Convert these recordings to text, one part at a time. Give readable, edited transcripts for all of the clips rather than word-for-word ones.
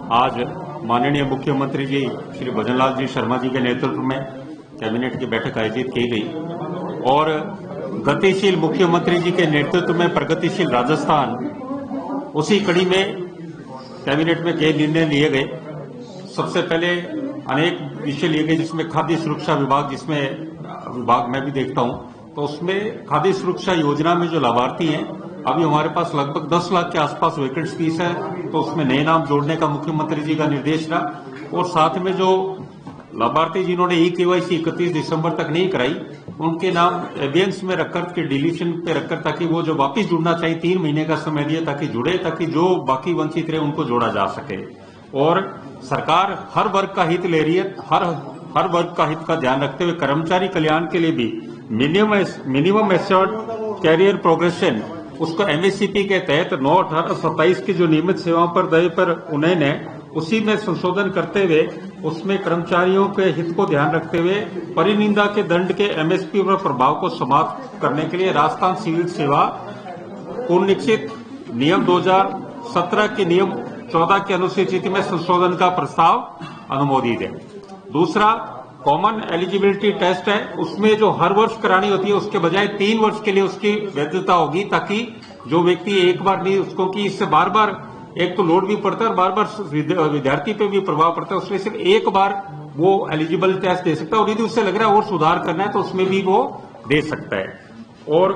आज माननीय मुख्यमंत्री जी श्री भजनलाल जी शर्मा जी के नेतृत्व में कैबिनेट की बैठक आयोजित की गई और गतिशील मुख्यमंत्री जी के नेतृत्व में प्रगतिशील राजस्थान, उसी कड़ी में कैबिनेट में कई निर्णय लिए गए। सबसे पहले अनेक विषय लिए गए, जिसमें खाद्य सुरक्षा विभाग, जिसमें विभाग मैं भी देखता हूं, तो उसमें खाद्य सुरक्षा योजना में जो लाभार्थी हैं, अभी हमारे पास लगभग 10 लाख के आसपास वैकेंसीज है, तो उसमें नए नाम जोड़ने का मुख्यमंत्री जी का निर्देश रहा। और साथ में जो लाभार्थी जिन्होंने ई-केवाईसी 31 दिसंबर तक नहीं कराई, उनके नाम एबियंस में रखकर के डिलीशन पे रखकर, ताकि वो जो वापिस जुड़ना चाहिए 3 महीने का समय दिए ताकि जुड़े, ताकि जो बाकी वंचित रहे उनको जोड़ा जा सके। और सरकार हर वर्ग का हित ले रही है, हर वर्ग का हित का ध्यान रखते हुए कर्मचारी कल्याण के लिए भी मिनिमम एश्योर्ड कैरियर प्रोग्रेशन, उसको एमएससीपी के तहत 9/18/27 की जो नियमित सेवाओं पर दे पर उन्होंने उसी में संशोधन करते हुए उसमें कर्मचारियों के हित को ध्यान रखते हुए परिनिंदा के दंड के एमएसपी पर प्रभाव को समाप्त करने के लिए राजस्थान सिविल सेवा पुनरीक्षित नियम 2017 के नियम 14 की अनुसूची में संशोधन का प्रस्ताव अनुमोदित है। दूसरा कॉमन एलिजिबिलिटी टेस्ट है, उसमें जो हर वर्ष करानी होती है उसके बजाय 3 वर्ष के लिए उसकी वैधता होगी, ताकि जो व्यक्ति एक बार नहीं, उसको कि इससे बार बार एक तो लोड भी पड़ता है और बार बार विद्यार्थी पे भी प्रभाव पड़ता है, उसमें सिर्फ एक बार वो एलिजिबल टेस्ट दे सकता है और यदि उससे लग रहा है और सुधार करना है तो उसमें भी वो दे सकता है। और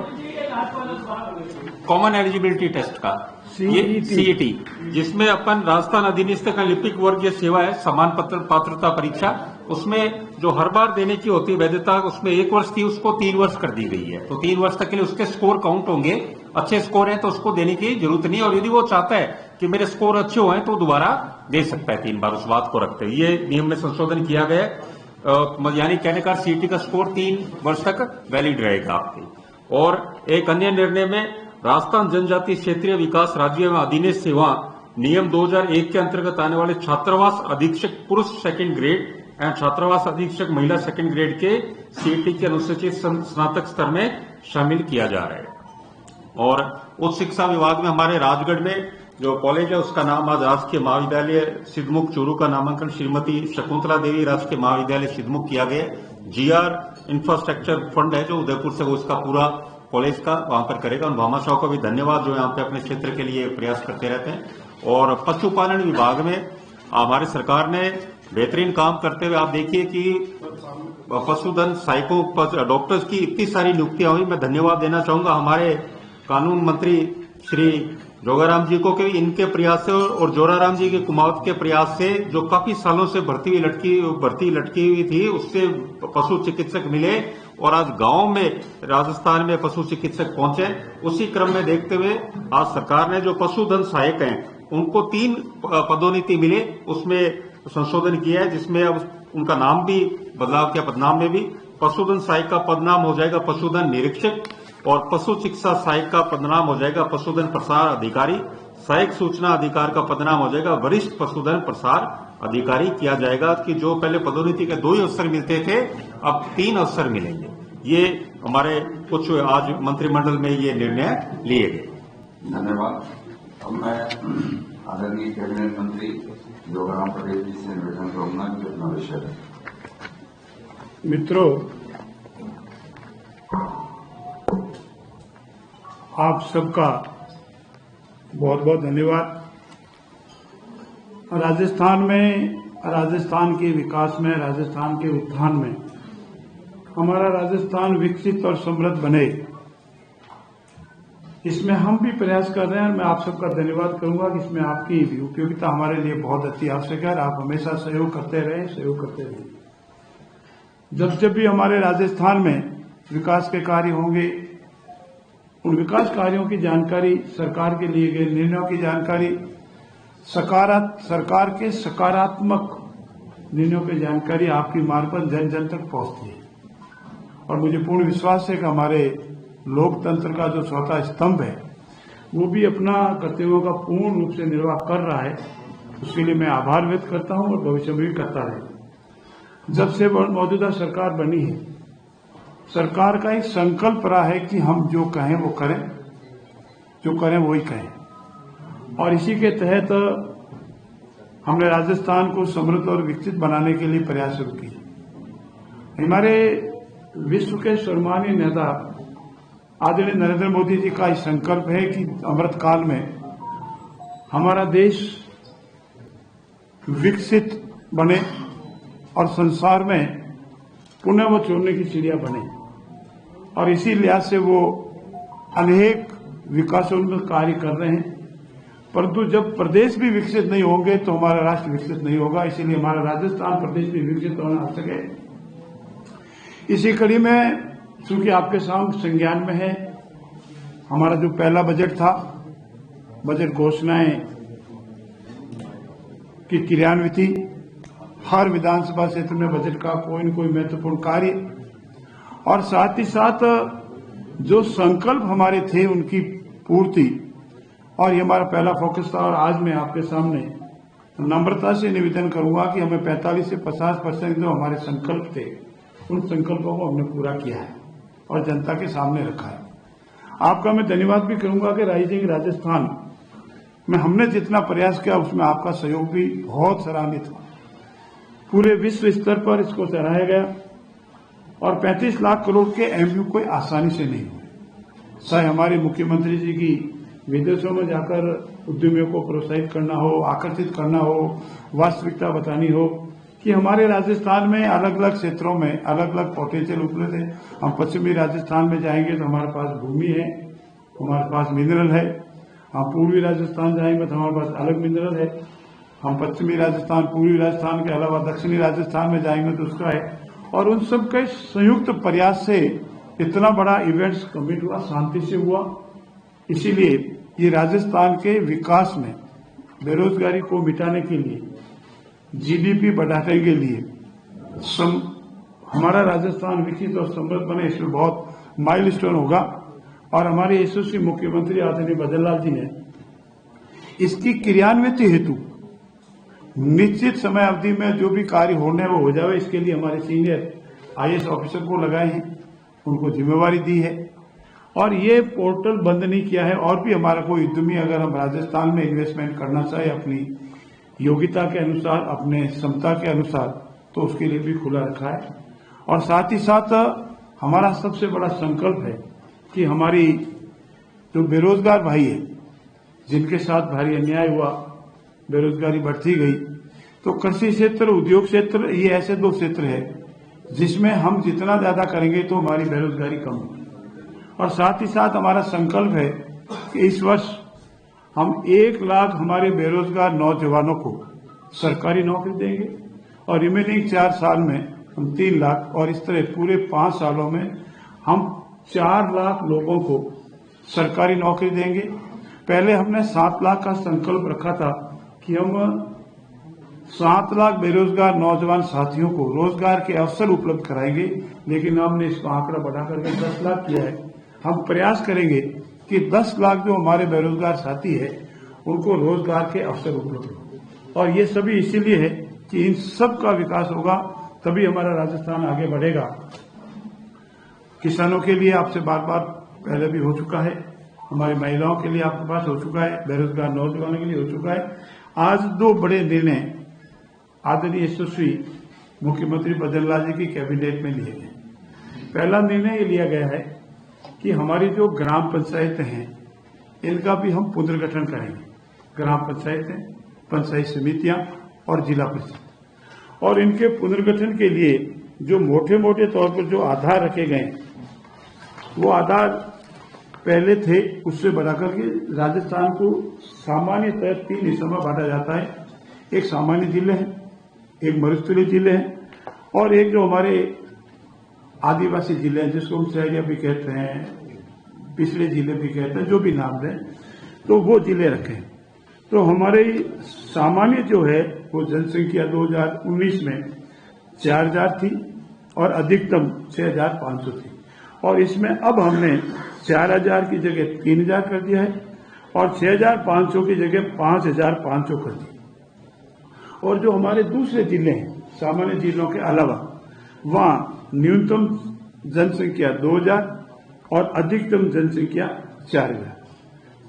कॉमन एलिजिबिलिटी टेस्ट का ये सीईटी, जिसमें अपन राजस्थान अधिनियम का लिपिक वर्गीय सेवा है, समान पात्रता परीक्षा, उसमें जो हर बार देने की होती है वैधता, उसमें 1 वर्ष थी, उसको 3 वर्ष कर दी गई है। तो 3 वर्ष तक के लिए उसके स्कोर काउंट होंगे, अच्छे स्कोर है तो उसको देने की जरूरत नहीं, और यदि वो चाहता है कि मेरे स्कोर अच्छे हुए तो दोबारा दे सकता है 3 बार, उस बात को रखते हुए ये नियम में संशोधन किया गया है। यानी कहने का सीईटी का स्कोर 3 वर्ष तक वैलिड रहेगा आपकी। और एक अन्य निर्णय में राजस्थान जनजातीय क्षेत्रीय विकास राज्य एवं अधिनियम सेवा नियम 2001 के अंतर्गत आने वाले छात्रावास अधीक्षक पुरुष 2nd ग्रेड एवं छात्रावास अधीक्षक महिला 2nd ग्रेड के सीईटी की अनुसूचित स्नातक स्तर में शामिल किया जा रहा है। और उच्च शिक्षा विभाग में हमारे राजगढ़ में जो कॉलेज है उसका नाम आज राजकीय महाविद्यालय सिद्धमुख चूरू का नामांकन श्रीमती शकुंतला देवी राजकीय महाविद्यालय सिद्धमुख किया गया। जीआर इंफ्रास्ट्रक्चर फंड है जो उदयपुर से, वो इसका पूरा कॉलेज का वहां पर करेगा। उन भामाशाह को भी धन्यवाद जो यहाँ पे अपने क्षेत्र के लिए प्रयास करते रहते हैं। और पशुपालन विभाग में हमारी सरकार ने बेहतरीन काम करते हुए, आप देखिए कि पशुधन सहायकों डॉक्टर्स की इतनी सारी नियुक्तियां हुई। मैं धन्यवाद देना चाहूंगा हमारे कानून मंत्री श्री जोगाराम जी को, कि इनके प्रयास से और जोराराम जी के कुमावत के प्रयास से जो काफी सालों से भर्ती लटकी हुई थी, उससे पशु चिकित्सक मिले और आज गांव में राजस्थान में पशु चिकित्सक पहुंचे। उसी क्रम में देखते हुए आज सरकार ने जो पशुधन सहायक हैं उनको 3 पदोन्नति मिले, उसमें संशोधन किया है, जिसमें अब उनका नाम भी बदलाव किया। पदनाम में भी पशुधन सहायक का पदनाम हो जाएगा पशुधन निरीक्षक, और पशु चिकित्सा सहायक का पदनाम हो जाएगा पशुधन प्रसार अधिकारी, सहायक सूचना अधिकार का पदनाम हो जाएगा वरिष्ठ पशुधन प्रसार अधिकारी किया जाएगा। कि जो पहले पदोन्नति के 2 ही अवसर मिलते थे, अब 3 अवसर मिलेंगे। ये हमारे कुछ आज मंत्रिमंडल में ये निर्णय लिए गए। धन्यवाद। अब मैं आदरणीय कैबिनेट मंत्री जोगाराम पटेल जी से निवेदन करूंगा कि अपना विषय है। मित्रों, आप सबका बहुत बहुत धन्यवाद। राजस्थान के विकास में, राजस्थान के उत्थान में हमारा राजस्थान विकसित और समृद्ध बने, इसमें हम भी प्रयास कर रहे हैं। मैं आप सबका धन्यवाद करूंगा कि इसमें आपकी भी उपयोगिता हमारे लिए बहुत अति आवश्यक है। आप हमेशा सहयोग करते रहे। जब भी हमारे राजस्थान में विकास के कार्य होंगे, उन विकास कार्यों की जानकारी, सरकार के लिए गए निर्णयों की जानकारी, सरकार के सकारात्मक निर्णयों की जानकारी आपकी मार्फत जन जन तक पहुंचती है। और मुझे पूर्ण विश्वास है कि हमारे लोकतंत्र का जो चौथा स्तंभ है वो भी अपना कर्तव्यों का पूर्ण रूप से निर्वाह कर रहा है। उसके लिए मैं आभार व्यक्त करता हूं और भविष्य में भी करता रहेगा। जब से मौजूदा सरकार बनी है, सरकार का एक संकल्प रहा है कि हम जो कहें वो करें, जो करें वही कहें। और इसी के तहत हमने राजस्थान को समृद्ध और विकसित बनाने के लिए प्रयास शुरू किए। हमारे विश्व के सर्वमान्य नेता आदरणीय नरेंद्र मोदी जी का संकल्प है कि अमृत काल में हमारा देश विकसित बने और संसार में पुण्य व छोड़ने की चिड़िया बने, और इसी लिहाज से वो अनेक विकासोन्मुख कार्य कर रहे हैं। परंतु जब प्रदेश भी विकसित नहीं होंगे तो हमारा राष्ट्र विकसित नहीं होगा। इसीलिए हमारा राजस्थान प्रदेश भी विकसित होना आवश्यक है। इसी कड़ी में चूंकि आपके सामने संज्ञान में है, हमारा जो पहला बजट था, बजट घोषणाएं की क्रियान्विति, हर विधानसभा क्षेत्र में बजट का कोई न कोई महत्वपूर्ण कार्य, और साथ ही साथ जो संकल्प हमारे थे उनकी पूर्ति, और ये हमारा पहला फोकस था। और आज मैं आपके सामने नम्रता से निवेदन करूंगा कि हमें 45 से 50% जो हमारे संकल्प थे उन संकल्पों को हमने पूरा किया है और जनता के सामने रखा है। आपका मैं धन्यवाद भी करूंगा कि राइजिंग राजस्थान में हमने जितना प्रयास किया उसमें आपका सहयोग भी बहुत सराहनीय था। पूरे विश्व स्तर पर इसको सराहा गया, और 35 लाख करोड़ के एमयू कोई आसानी से नहीं हुए। चाहे हमारे मुख्यमंत्री जी की विदेशों में जाकर उद्यमियों को प्रोत्साहित करना हो, आकर्षित करना हो, वास्तविकता बतानी हो कि हमारे राजस्थान में अलग अलग क्षेत्रों में अलग अलग पोटेंशियल उपलब्ध है। हम पश्चिमी राजस्थान में जाएंगे तो हमारे पास भूमि है, हमारे पास मिनरल है। हम पूर्वी राजस्थान जाएंगे तो हमारे पास अलग मिनरल है। हम पश्चिमी राजस्थान, पूर्वी राजस्थान के अलावा दक्षिणी राजस्थान में जाएंगे तो उसका है। और उन सब के संयुक्त प्रयास से इतना बड़ा इवेंट्स कमिट हुआ, शांति से हुआ। इसीलिए ये राजस्थान के विकास में, बेरोजगारी को मिटाने के लिए, जीडीपी बढ़ाने के लिए, हमारा राजस्थान विकसित और समृद्ध बने, इसमें बहुत माइलस्टोन होगा। और हमारे यशस्वी मुख्यमंत्री आदरणीय भजनलाल जी ने इसकी क्रियान्विति हेतु निश्चित समय अवधि में जो भी कार्य होने वो हो जाए, इसके लिए हमारे सीनियर आईएएस ऑफिसर को लगाए हैं, उनको जिम्मेवारी दी है। और ये पोर्टल बंद नहीं किया है। और भी हमारा कोई उद्यमी अगर हम राजस्थान में इन्वेस्टमेंट करना चाहे अपनी योग्यता के अनुसार, अपने क्षमता के अनुसार, तो उसके लिए भी खुला रखा है। और साथ ही साथ हमारा सबसे बड़ा संकल्प है कि हमारी जो बेरोजगार भाई है, जिनके साथ भारी अन्याय हुआ, बेरोजगारी बढ़ती गई, तो कृषि क्षेत्र, उद्योग क्षेत्र, ये ऐसे दो क्षेत्र है जिसमें हम जितना ज्यादा करेंगे तो हमारी बेरोजगारी कम होगी। और साथ ही साथ हमारा संकल्प है कि इस वर्ष हम 1 लाख हमारे बेरोजगार नौजवानों को सरकारी नौकरी देंगे, और रिमेनिंग 4 साल में हम 3 लाख, और इस तरह पूरे 5 सालों में हम 4 लाख लोगों को सरकारी नौकरी देंगे। पहले हमने 7 लाख का संकल्प रखा था कि हम 7 लाख बेरोजगार नौजवान साथियों को रोजगार के अवसर उपलब्ध कराएंगे, लेकिन हमने इसका आंकड़ा बढ़ाकर के 10 लाख किया है। हम प्रयास करेंगे कि 10 लाख जो हमारे बेरोजगार साथी है उनको रोजगार के अवसर उपलब्ध हो। और ये सभी इसीलिए है कि इन सब का विकास होगा, तभी हमारा राजस्थान आगे बढ़ेगा। किसानों के लिए आपसे बार बार पहले भी हो चुका है, हमारी महिलाओं के लिए आपके पास हो चुका है, बेरोजगार नौजवानों के लिए हो चुका है। आज 2 बड़े निर्णय आदरणीय यशस्वी मुख्यमंत्री भजनलाल जी की कैबिनेट में लिए गए। पहला निर्णय ये लिया गया है कि हमारी जो ग्राम पंचायतें हैं इनका भी हम पुनर्गठन करेंगे। ग्राम पंचायतें, पंचायत समितियां और जिला परिषद, और इनके पुनर्गठन के लिए जो मोटे मोटे तौर पर जो आधार रखे गए, वो आधार पहले थे उससे बढ़ाकर के राजस्थान को सामान्यतः 3 हिस्सों में बांटा जाता है। एक सामान्य जिले हैं, एक मरुस्थलीय जिले हैं, और एक जो हमारे आदिवासी जिले हैं जिसको हम शहरिया भी कहते हैं, पिछड़े जिले भी कहते हैं, जो भी नाम दें, तो वो जिले रखे। तो हमारे सामान्य जो है वो जनसंख्या 2019 में 4000 थी और अधिकतम 6500 थी, और इसमें अब हमने 4000 की जगह 3000 कर दिया है और 6500 की जगह 5500 कर दिया। और जो हमारे दूसरे जिले हैं सामान्य जिलों के अलावा, वहां न्यूनतम जनसंख्या 2000 और अधिकतम जनसंख्या 4000।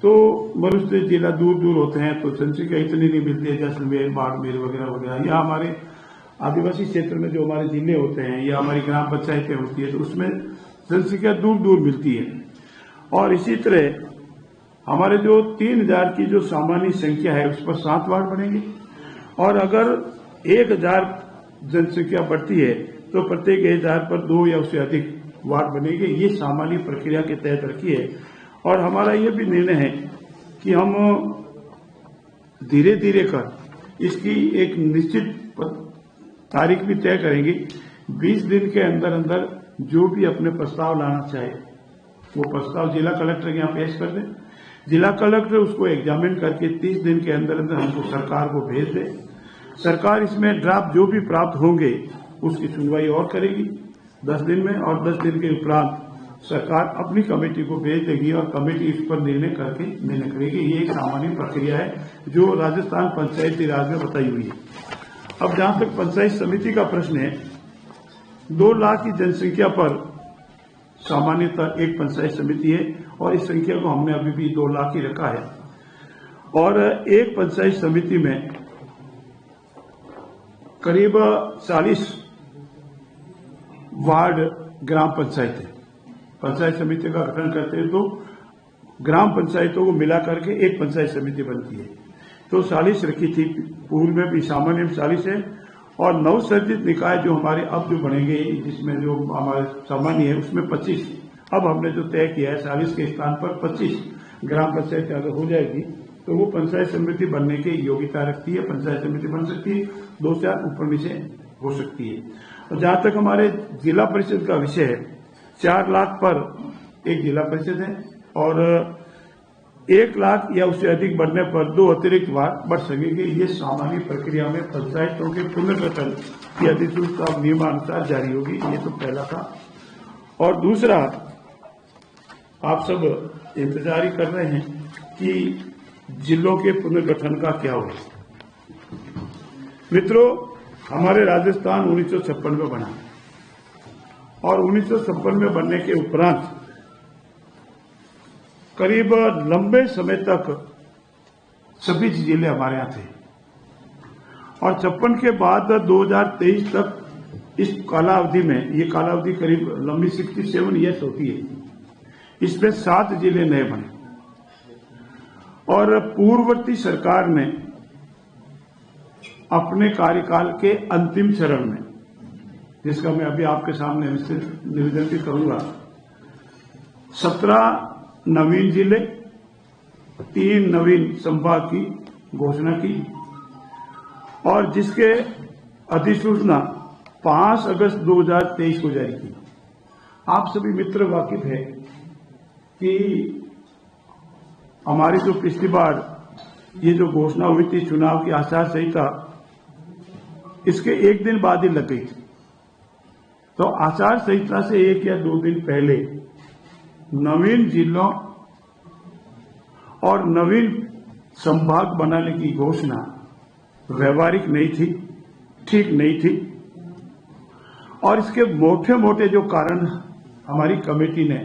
तो मनुष्य जिला दूर दूर होते हैं तो जनसंख्या इतनी नहीं मिलती है, जैसलमेर, बाड़मेर वगैरह वगैरह, या हमारे आदिवासी क्षेत्र में जो हमारे जिले होते हैं या हमारी ग्राम पंचायतें होती है तो उसमें जनसंख्या दूर दूर मिलती है। और इसी तरह हमारे जो 3000 की जो सामान्य संख्या है उस पर 7 वार्ड बनेंगे, और अगर 1000 जनसंख्या बढ़ती है तो प्रत्येक 1000 पर 2 या उससे अधिक वार्ड बनेंगे। ये सामान्य प्रक्रिया के तहत रखी है। और हमारा ये भी निर्णय है कि हम धीरे धीरे कर इसकी एक निश्चित तारीख भी तय करेंगे। 20 दिन के अंदर अंदर जो भी अपने प्रस्ताव लाना चाहे वो प्रस्ताव जिला कलेक्टर के यहाँ पेश कर दे। जिला कलेक्टर उसको एग्जामिन करके 30 दिन के अंदर अंदर हमको सरकार को भेज दे। सरकार इसमें ड्राफ्ट जो भी प्राप्त होंगे उसकी सुनवाई और करेगी 10 दिन में, और 10 दिन के उपरांत सरकार अपनी कमेटी को भेज देगी और कमेटी इस पर निर्णय करेगी। ये एक सामान्य प्रक्रिया है जो राजस्थान पंचायती राज में बताई हुई है। अब जहां तक पंचायत समिति का प्रश्न है, 2 लाख की जनसंख्या पर सामान्यतः एक पंचायत समिति है और इस संख्या को हमने अभी भी 2 लाख ही रखा है। और एक पंचायत समिति में करीब 40 वार्ड ग्राम पंचायत है। पंचायत समिति का गठन करते हैं तो ग्राम पंचायतों को मिला करके एक पंचायत समिति बनती है। तो 40 रखी थी, पूर्व में भी सामान्य में 40 है। और नवसर्जित निकाय जो हमारे अब जो बनेंगे, जिसमें जो हमारे सामान्य है उसमें 25, अब हमने जो तय किया है 40 के स्थान पर 25 ग्राम पंचायत अगर हो जाएगी तो वो पंचायत समिति बनने की योग्यता रखती है। पंचायत समिति बन सकती है, 2 से ऊपर नीचे हो सकती है। और जहां तक हमारे जिला परिषद का विषय है, 4 लाख पर एक जिला परिषद है और 1 लाख या उससे अधिक बढ़ने पर 2 अतिरिक्त वार्ड बढ़ सकेंगे। ये सामान्य प्रक्रिया में पंचायतों के पुनर्गठन की अधिसूचना नियमानुसार जारी होगी। ये तो पहला था। और दूसरा, आप सब इंतजार ही कर रहे हैं कि जिलों के पुनर्गठन का क्या होगा। मित्रों, हमारे राजस्थान 1956 में बना और 1956 में बनने के उपरांत करीब लंबे समय तक सभी जिले हमारे यहाँ थे और 56 के बाद 2023 तक इस कालावधि में, ये कालावधि करीब लंबी 67 ईयर्स होती है, इसमें 7 जिले नए बने। और पूर्ववर्ती सरकार ने अपने कार्यकाल के अंतिम चरण में, जिसका मैं अभी आपके सामने विस्तृत निवेदन भी करूंगा, 17 नवीन जिले, 3 नवीन संभाग की घोषणा की और जिसके अधिसूचना 5 अगस्त 2023 को जारी की। आप सभी मित्र वाकिफ है कि हमारी जो पिछली बार ये जो घोषणा हुई थी चुनाव की आचार संहिता, इसके 1 दिन बाद ही लग गई थी। तो आचार संहिता से 1 या 2 दिन पहले नवीन जिलों और नवीन संभाग बनाने की घोषणा व्यवहारिक नहीं थी, ठीक नहीं थी। और इसके मोटे मोटे जो कारण हमारी कमेटी ने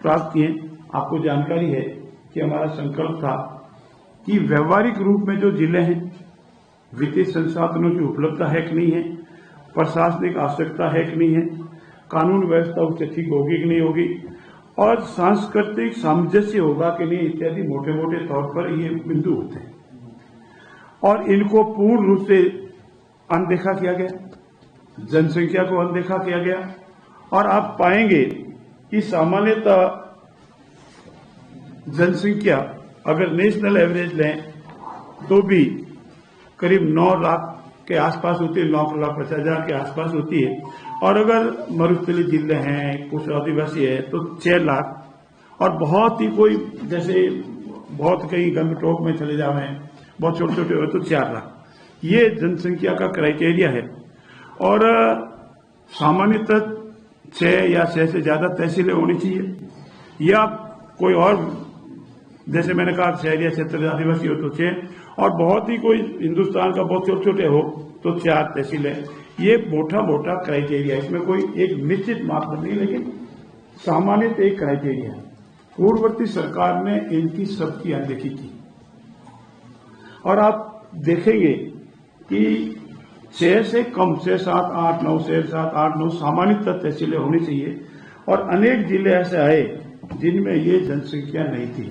प्राप्त किए, आपको जानकारी है कि हमारा संकल्प था कि व्यवहारिक रूप में जो जिले हैं, वित्तीय संसाधनों की उपलब्धता है कि नहीं है, प्रशासनिक आवश्यकता है कि नहीं है, कानून व्यवस्था उससे ठीक होगी कि नहीं होगी, और सांस्कृतिक सामंजस्य होगा कि नहीं, इत्यादि मोटे मोटे तौर पर ये बिंदु होते हैं। और इनको पूर्ण रूप से अनदेखा किया गया, जनसंख्या को अनदेखा किया गया। और आप पाएंगे कि सामान्यतः जनसंख्या अगर नेशनल एवरेज लें तो भी करीब 9 लाख के आसपास होती है, 9,50,000 के आसपास होती है। और अगर मरुस्थलीय जिले हैं, कुछ आदिवासी है तो 6 लाख, और बहुत ही कोई जैसे बहुत कहीं गंगटोक में चले जावे, बहुत छोटे छोटे हुए तो 4 लाख। ये जनसंख्या का क्राइटेरिया है। और सामान्यतः 6 या 6 से ज्यादा तहसीलें होनी चाहिए, या कोई और, जैसे मैंने कहा शहरी क्षेत्र आदिवासी हो तो 6, और बहुत ही कोई हिंदुस्तान का बहुत छोटे छोटे हो तो 4 तहसीलें। ये मोटा मोटा क्राइटेरिया, इसमें कोई एक निश्चित मापदंड नहीं, लेकिन सामान्य एक क्राइटेरिया है। पूर्ववर्ती सरकार ने इनकी सबकी अनदेखी की और आप देखेंगे कि 6 से कम 6, 7, 8, 9 6, 7, 8, 9 सामान्यतः तहसीलें होनी चाहिए और अनेक जिले ऐसे आए जिनमें ये जनसंख्या नहीं थी।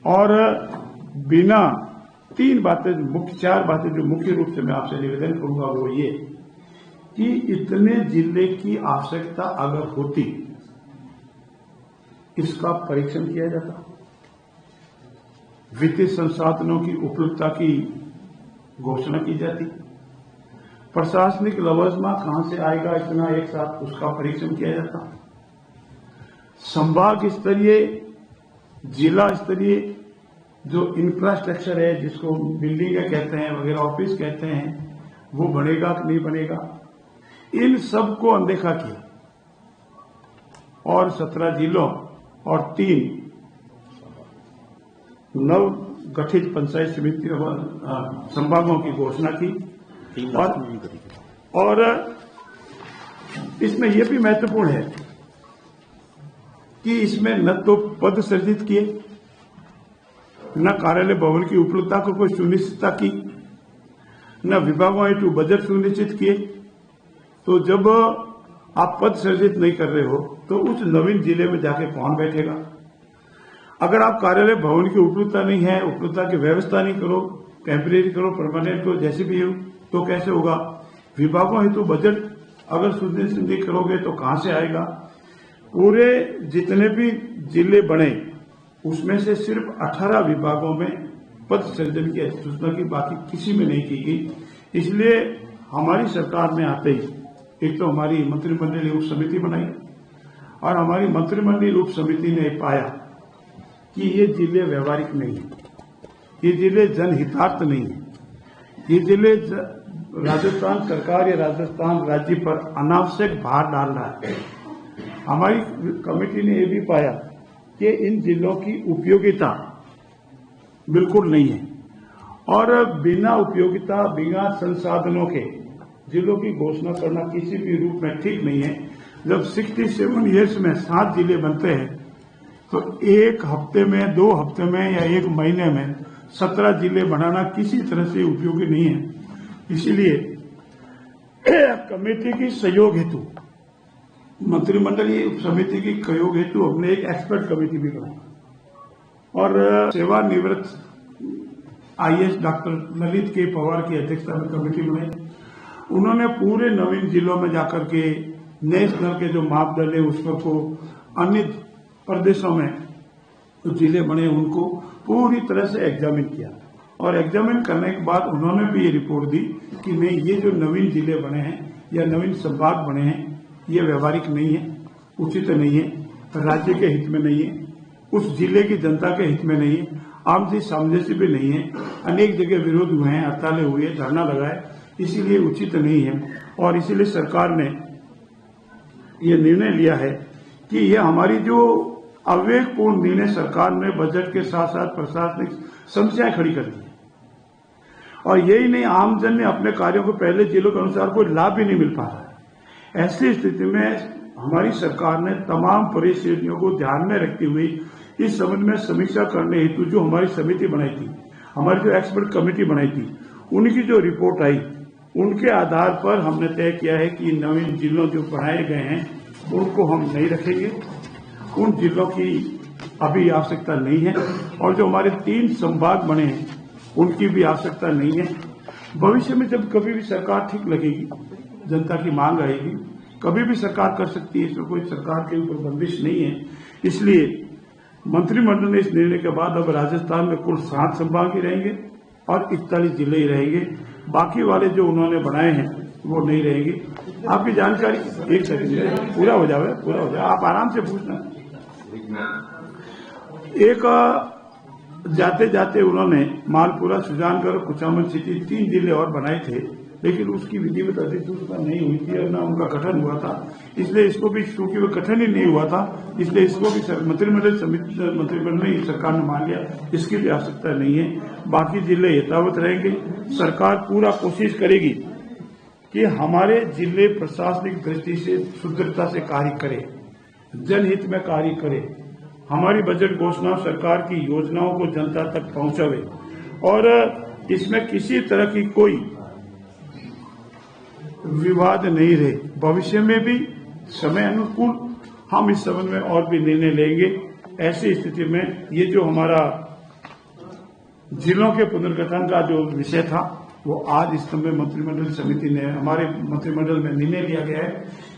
और बिना 4 बातें जो मुख्य रूप से मैं आपसे निवेदन करूंगा वो ये कि इतने जिले की आवश्यकता अगर होती इसका परीक्षण किया जाता, वित्तीय संसाधनों की उपलब्धता की घोषणा की जाती, प्रशासनिक लवाजमा कहां से आएगा इतना एक साथ उसका परीक्षण किया जाता, संभाग स्तरीय जिला स्तरीय जो इंफ्रास्ट्रक्चर है जिसको बिल्डिंगें कहते हैं वगैरह ऑफिस कहते हैं वो बनेगा कि नहीं बनेगा, इन सब को अनदेखा किया और 17 जिलों और 3 नव गठित पंचायत समिति संभागों की घोषणा की और इसमें यह भी महत्वपूर्ण है कि इसमें न तो पद सृजित किए, न कार्यालय भवन की उपलब्धता को कोई सुनिश्चितता की, न विभागों हेतु बजट सुनिश्चित किए। तो जब आप पद सृजित नहीं कर रहे हो तो उस नवीन जिले में जाके कौन बैठेगा? अगर आप कार्यालय भवन की उपलब्धता नहीं है, उपलब्धता की व्यवस्था नहीं करो, टेम्परेरी करो, परमानेंट करो, जैसे भी हो तो कैसे होगा? विभागों हेतु बजट अगर सुनिश्चित करोगे तो कहां से आएगा? पूरे जितने भी जिले बने उसमें से सिर्फ 18 विभागों में पद सृजन की सूचना की, बाकी किसी में नहीं की गई। इसलिए हमारी सरकार में आते ही एक तो हमारी मंत्रिमंडलीय उप समिति बनाई और हमारी मंत्रिमंडलीय उप समिति ने पाया कि ये जिले व्यवहारिक नहीं है, ये जिले जनहितार्थ नहीं है, ये जिले राजस्थान सरकार या राजस्थान राज्य पर अनावश्यक भार डाल रहा है। हमारी कमेटी ने यह भी पाया कि इन जिलों की उपयोगिता बिल्कुल नहीं है और बिना उपयोगिता बिना संसाधनों के जिलों की घोषणा करना किसी भी रूप में ठीक नहीं है। जब 67 ईयर्स में 7 जिले बनते हैं तो एक हफ्ते में, 2 हफ्ते में या 1 महीने में 17 जिले बनाना किसी तरह से उपयोगी नहीं है। इसीलिए कमेटी की सहयोग हेतु, मंत्रिमंडलीय उप समिति की सहयोग हेतु हमने एक एक्सपर्ट कमेटी भी बनाई और सेवानिवृत्त IAS डॉक्टर ललित के पवार की अध्यक्षता में कमेटी बनाई। उन्होंने पूरे नवीन जिलों में जाकर के नेशनल के जो मापदंड है उस पर को अन्य प्रदेशों में जो जिले बने उनको पूरी तरह से एग्जामिन किया और एग्जामिन करने के बाद उन्होंने भी ये रिपोर्ट दी कि नहीं, ये जो नवीन जिले बने हैं या नवीन संभाग बने हैं ये व्यवहारिक नहीं है, उचित नहीं है, राज्य के हित में नहीं है, उस जिले की जनता के हित में नहीं है, आपसी सामंजस्य भी नहीं है। अनेक जगह विरोध हुए हैं, हड़तालें हुई है, धरना लगाए, इसीलिए उचित नहीं है। और इसीलिए सरकार ने ये निर्णय लिया है कि ये हमारी जो अविवेकपूर्ण निर्णय सरकार ने बजट के साथ साथ प्रशासनिक समस्याएं खड़ी कर दी और यही नहीं, आमजन ने अपने कार्यों को पहले जिलों के अनुसार कोई लाभ भी नहीं मिल पा रहा है। ऐसी स्थिति में हमारी सरकार ने तमाम परिस्थितियों को ध्यान में रखते हुए इस संबंध में समीक्षा करने हेतु जो हमारी समिति बनाई थी, हमारी जो एक्सपर्ट कमेटी बनाई थी, उनकी जो रिपोर्ट आई उनके आधार पर हमने तय किया है कि नवीन जिलों जो बनाए गए हैं उनको हम नहीं रखेंगे, उन जिलों की अभी आवश्यकता नहीं है और जो हमारे 3 संभाग बने हैं उनकी भी आवश्यकता नहीं है। भविष्य में जब कभी भी सरकार ठीक लगेगी, जनता की मांग आएगी, कभी भी सरकार कर सकती है, इसमें कोई सरकार के ऊपर बंदिश नहीं है। इसलिए मंत्रिमंडल ने इस निर्णय के बाद अब राजस्थान में कुल 7 संभाग ही रहेंगे और 41 जिले ही रहेंगे, बाकी वाले जो उन्होंने बनाए हैं वो नहीं रहेंगे। आपकी जानकारी एक सेकंड पूरा हो जाए, आप आराम से पूछना। एक जाते जाते उन्होंने मालपुरा, सुजानगढ़, कुचामन सिटी 3 जिले और बनाए थे, लेकिन उसकी विधिवत अधिसूचना नहीं हुई थी और न उनका गठन हुआ था। इसलिए इसको भी, क्योंकि वो गठन ही नहीं हुआ था, इसलिए इसको भी मंत्रिमंडल ने सरकार ने मान लिया, इसकी भी आवश्यकता नहीं है। बाकी जिले यथावत रहेंगे। सरकार पूरा कोशिश करेगी कि हमारे जिले प्रशासनिक दृष्टि से सुदृढ़ता से कार्य करे, जनहित में कार्य करे हमारी बजट घोषणा सरकार की योजनाओं को जनता तक पहुंचावे और इसमें किसी तरह की कोई विवाद नहीं रहे। भविष्य में भी समय अनुकूल हम इस संबंध में और भी निर्णय लेंगे। ऐसी स्थिति में ये जो हमारा जिलों के पुनर्गठन का जो विषय था वो आज इस समय मंत्रिमंडल समिति ने हमारे मंत्रिमंडल में निर्णय लिया गया है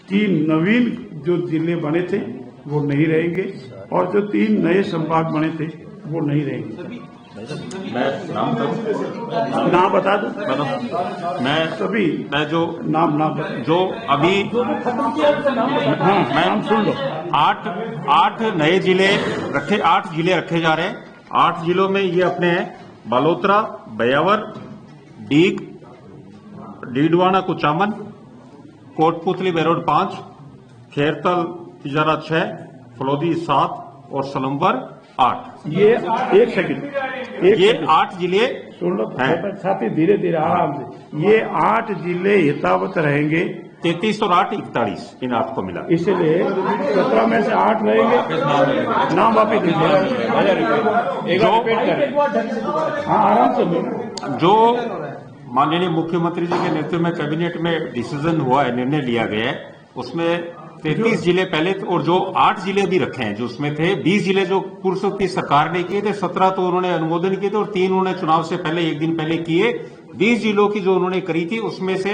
कि नवीन जो जिले बने थे वो नहीं रहेंगे और जो 3 नए संभाग बने थे वो नहीं रहेंगे। मैं नाम बता दो। मैं जो नाम जो अभी हाँ नाम सुन लो। 8 नए जिले 8 जिले रखे जा रहे हैं। 8 जिलों में ये अपने हैं बालोतरा, बयावर, डीग, डीडवाना, कुचामन, कोटपुतली बेरोड 5, खेरतल तिजारा 6, फलोदी 7 और सलम्बर 8। ये एक सेकंड ये 8 जिले सुन लो साथी, धीरे धीरे आराम से। ये 8 जिले यथावत रहेंगे। 33 और 8 41 इन 8 को मिला। इसलिए 17 में से 8 रहेंगे। नाम वापिस दीजिए। हाँ आराम से। जो माननीय मुख्यमंत्री जी के नेतृत्व में कैबिनेट में डिसीजन हुआ है, निर्णय लिया गया है, उसमें 33 जिले पहले और जो 8 जिले भी रखे हैं जो उसमें थे। 20 जिले जो पूर्व की सरकार ने किए थे, 17 तो उन्होंने अनुमोदन किए थे और 3 उन्होंने चुनाव से पहले 1 दिन पहले किए। 20 जिलों की जो उन्होंने करी थी उसमें से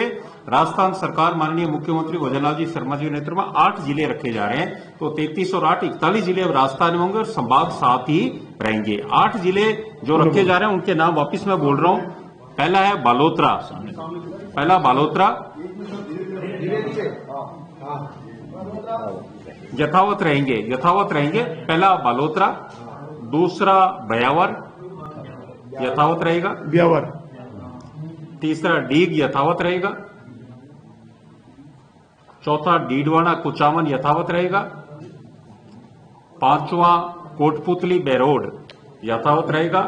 राजस्थान सरकार माननीय मुख्यमंत्री भजनलाल जी शर्मा जी के नेतृत्व में 8 जिले रखे जा रहे हैं। तो 33 और 8 41 जिले अब राजस्थान में होंगे और संभाग 7 ही रहेंगे। 8 जिले जो रखे जा रहे हैं उनके नाम वापिस मैं बोल रहा हूं। पहला है बालोतरा। पहला बालोतरा यथावत रहेंगे। पहला बालोतरा। दूसरा बयावर यथावत रहेगा। ब्यावर। तीसरा डीग यथावत रहेगा। चौथा डीडवाना कुचामन यथावत रहेगा। 5वां कोटपुतली बेरोड यथावत रहेगा।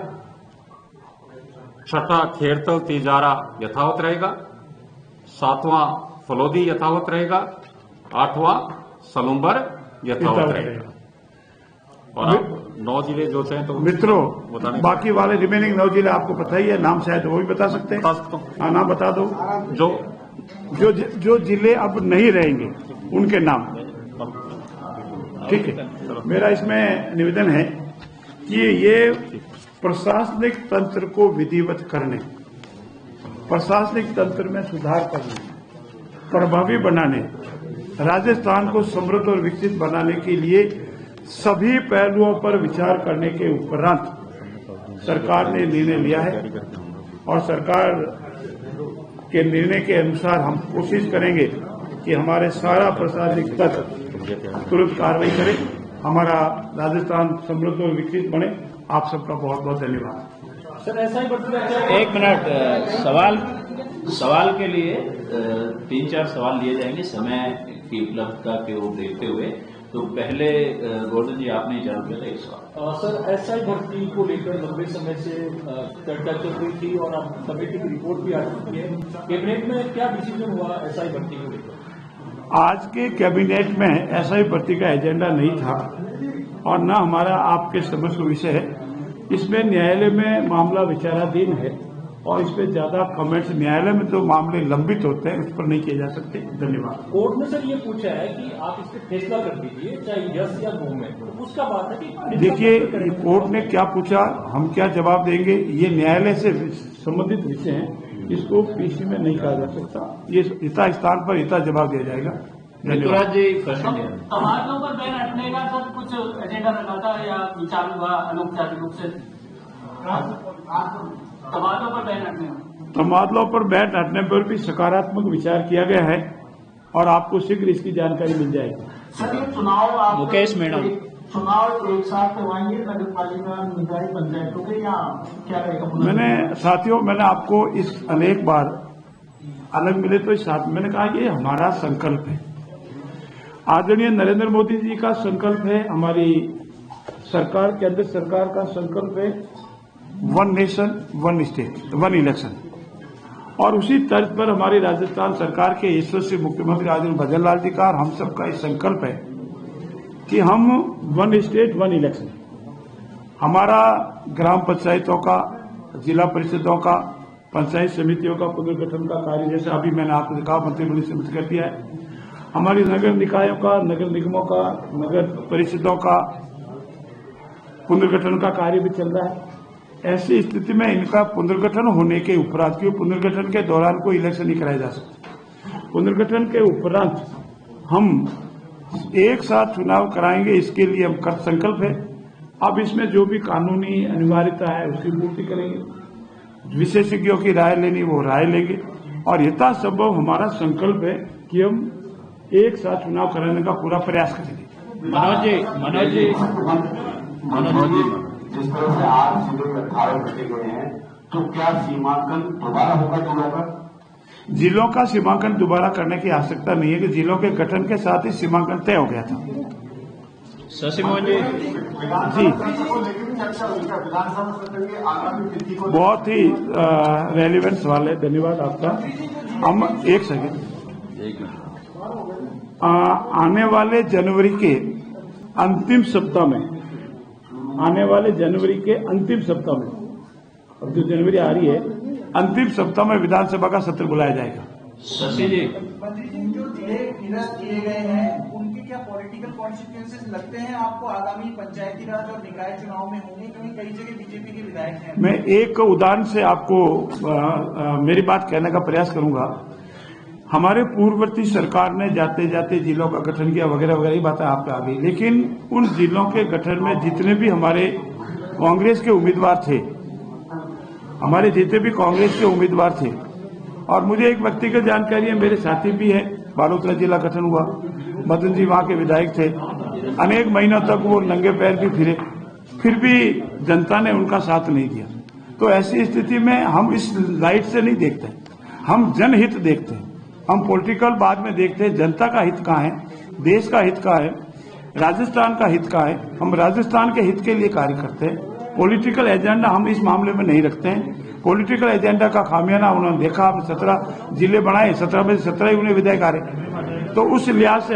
6ठा खेरतल तिजारा यथावत रहेगा। 7वां फलोदी यथावत रहेगा। 8वां सलुम्बर यथावत रहेगा। और आप 9 जिले जो चाहें तो मित्रों, बाकी वाले रिमेनिंग 9 जिले आपको पता ही है, नाम शायद वो भी बता सकते हैं। हाँ नाम बता दो। जो जिले अब नहीं रहेंगे उनके नाम। ठीक है, मेरा इसमें निवेदन है कि ये प्रशासनिक तंत्र को विधिवत करने, प्रशासनिक तंत्र में सुधार करने, प्रभावी बनाने, राजस्थान को समृद्ध और विकसित बनाने के लिए सभी पहलुओं पर विचार करने के उपरांत सरकार ने निर्णय लिया है और सरकार के निर्णय के अनुसार हम कोशिश करेंगे कि हमारे सारा प्रशासनिक तंत्र तुरंत कार्रवाई करे, हमारा राजस्थान समृद्ध और विकसित बने। आप सबका बहुत बहुत धन्यवाद। सर ऐसा ही 1 मिनट सवाल के लिए 3-4 सवाल लिए जाएंगे समय की उपलब्धता के ओर देखते हुए। तो पहले गोल्डन जी आपने चालू किया था एक सवाल। सर एसआई भर्ती को लेकर लंबे समय से चर्चा चल रही थी और अब कमेटी की रिपोर्ट भी आ चुकी है। कैबिनेट में क्या डिसीजन हुआ एसआई भर्ती को लेकर? आज के कैबिनेट में एसआई भर्ती का एजेंडा नहीं था और न हमारा आपके समझ का विषय है। इसमें न्यायालय में मामला विचाराधीन है और इस पर ज्यादा कमेंट्स, न्यायालय में जो मामले लंबित होते हैं उस पर नहीं किए जा सकते। धन्यवाद। कोर्ट ने सर ये पूछा है कि आप इस पर फैसला कर दीजिए, चाहे यस या नो में। तो उसका बात है कि देखिए कोर्ट ने क्या पूछा, हम क्या जवाब देंगे, ये न्यायालय से संबंधित विषय है, इसको पीसी में नहीं कहा जा सकता। ये यथा स्थान पर यथा जवाब दिया जाएगा। धन्यवाद जी। प्रश्न तबादलों पर बैन हटने का सब कुछ एजेंडा रखा था या विचार हुआ अनौपचारिक रूप से? तबादलों पर बैन हटने तबादलों पर बैन हटने पर भी सकारात्मक विचार किया गया है और आपको शीघ्र इसकी जानकारी मिल जाएगी। सर ये चुनाव आप मुकेश मैडम चुनाव एक साथ करवाएंगे नगर पालिका निकाय पंचायतों के या क्या रहेगा? मैंने आपको इस अनेक बार अलग मिले तो इस साथ मैंने कहा ये हमारा संकल्प है, आदरणीय नरेंद्र मोदी जी का संकल्प है, हमारी सरकार केंद्र सरकार का संकल्प है, 1 नेशन 1 स्टेट 1 इलेक्शन। और उसी तर्ज पर हमारी राजस्थान सरकार के यशस्वी मुख्यमंत्री आदरणीय भजनलाल जी का और हम सबका ये संकल्प है कि हम वन स्टेट वन इलेक्शन, हमारा ग्राम पंचायतों का, जिला परिषदों का, पंचायत समितियों का पुनर्गठन का कार्य, जैसे अभी मैंने आपको कहा मंत्रिमंडल से मिल कर दिया है। हमारी नगर निकायों का, नगर निगमों का, नगर परिषदों का पुनर्गठन का कार्य भी चल रहा है। ऐसी स्थिति में इनका पुनर्गठन होने के उपरांत, क्योंकि पुनर्गठन के दौरान कोई इलेक्शन नहीं कराया जा सकता, पुनर्गठन के उपरांत हम एक साथ चुनाव कराएंगे, इसके लिए हम कृत संकल्प है। अब इसमें जो भी कानूनी अनिवार्यता है उसकी पूर्ति करेंगे, विशेषज्ञों की राय लेनी वो राय लेंगे, और यथासंभव हमारा संकल्प है कि हम एक साथ चुनाव कराने का पूरा प्रयास करेंगे। मनोज जी जिस तरह से आज जिले में 18 बचे गए हैं, तो क्या सीमांकन दोबारा होगा जिलों का? जिलों का सीमांकन दोबारा करने की आवश्यकता नहीं है कि जिलों के गठन के साथ ही सीमांकन तय हो गया था। शशि मोहन जी जी, विधानसभा सत्र की आगामी तिथि को बहुत ही रेलिवेंट सवाल है, धन्यवाद आपका। हम एक सेकेंड, आने वाले जनवरी के अंतिम सप्ताह में, आने वाले जनवरी के अंतिम सप्ताह में, अब जो जनवरी आ रही है, अंतिम सप्ताह में विधानसभा का सत्र बुलाया जाएगा। शशि जी, मंत्री जी, जो जिले निरस्त किए गए हैं उनके क्या पॉलिटिकल कॉन्सिक्वेंसेस लगते हैं आपको आगामी पंचायती राज और निकाय चुनाव में होंगे? क्योंकि कई जगह बीजेपी के विधायक हैं। मैं एक उदाहरण से आपको मेरी बात कहने का प्रयास करूंगा। हमारे पूर्ववर्ती सरकार ने जाते जाते जिलों का गठन किया वगैरह वगैरह, ही बातें आप पे आ गई, लेकिन उन जिलों के गठन में जितने भी हमारे कांग्रेस के उम्मीदवार थे, हमारे जितने भी कांग्रेस के उम्मीदवार थे, और मुझे एक व्यक्तिगत जानकारी है, मेरे साथी भी है, बालोतरा जिला गठन हुआ, मदन जी वहां के विधायक थे, अनेक महीनों तक वो नंगे पैर भी फिरे, फिर भी जनता ने उनका साथ नहीं दिया। तो ऐसी स्थिति में हम इस लाइट से नहीं देखते, हम जनहित देखते हैं, हम पॉलिटिकल बाद में देखते हैं जनता का हित कहाँ है, देश का हित कहाँ है, राजस्थान का हित कहाँ है। हम राजस्थान के हित के लिए कार्य करते हैं, पॉलिटिकल एजेंडा हम इस मामले में नहीं रखते हैं। पॉलिटिकल एजेंडा का खामियाना उन्होंने देखा, 17 जिले बनाए, 17 में से 17 ही उन्हें विधायक आ रहे, तो उस लिहाज से